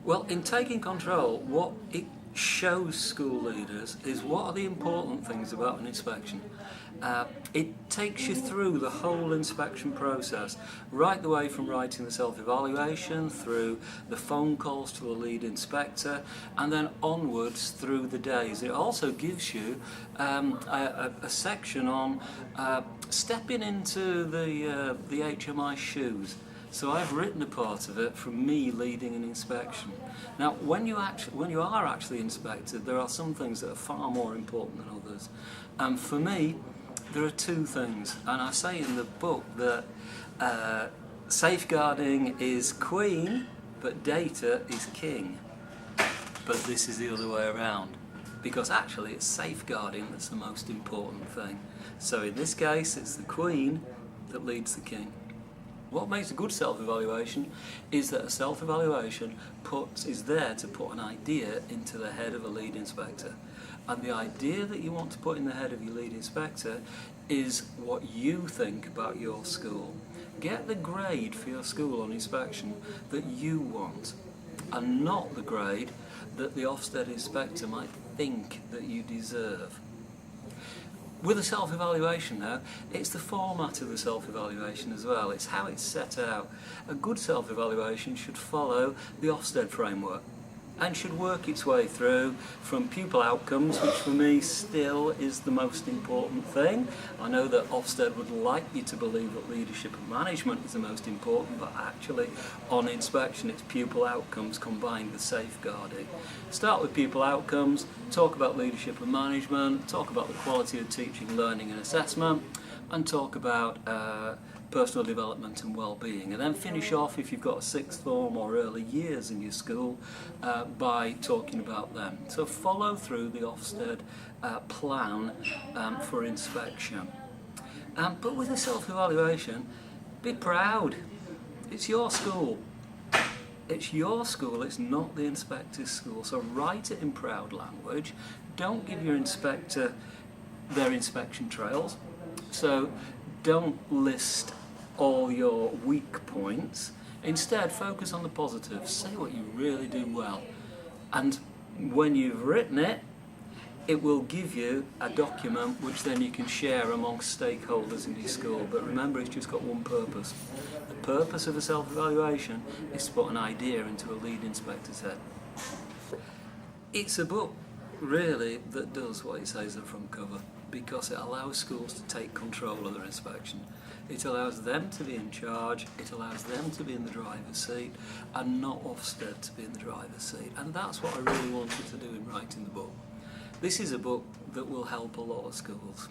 Well, in taking control, what it shows school leaders is what are the important things about an inspection. It takes you through the whole inspection process, right the way from writing the self-evaluation, through the phone calls to the lead inspector, and then onwards through the days. It also gives you a section on stepping into the HMI shoes. So I've written a part of it from me leading an inspection. Now, when you are actually inspected, there are some things that are far more important than others. And for me, there are two things. And I say in the book that safeguarding is queen, but data is king. But this is the other way around, because actually it's safeguarding that's the most important thing. So in this case, it's the queen that leads the king. What makes a good self-evaluation is that a self-evaluation is there to put an idea into the head of a lead inspector. And the idea that you want to put in the head of your lead inspector is what you think about your school. Get the grade for your school on inspection that you want, and not the grade that the Ofsted inspector might think that you deserve. With a self-evaluation now, it's the format of the self-evaluation as well. It's how it's set out. A good self-evaluation should follow the Ofsted framework and should work its way through from pupil outcomes, which for me still is the most important thing. I know that Ofsted would like you to believe that leadership and management is the most important, but actually on inspection it's pupil outcomes combined with safeguarding. Start with pupil outcomes, talk about leadership and management, talk about the quality of teaching, learning and assessment, and talk about personal development and well-being, and then finish off, if you've got a sixth form or early years in your school, by talking about them. So follow through the Ofsted plan for inspection. But with a self-evaluation, be proud. It's your school. It's your school, it's not the inspector's school. So write it in proud language. Don't give your inspector their inspection trails. So don't list all your weak points. Instead, focus on the positives. Say what you really do well. And when you've written it, it will give you a document which then you can share amongst stakeholders in your school. But remember, it's just got one purpose. The purpose of a self-evaluation is to put an idea into a lead inspector's head. It's a book, really, that does what it says on the front cover, because it allows schools to take control of their inspection. It allows them to be in charge, it allows them to be in the driver's seat, and not Ofsted to be in the driver's seat. And that's what I really wanted to do in writing the book. This is a book that will help a lot of schools.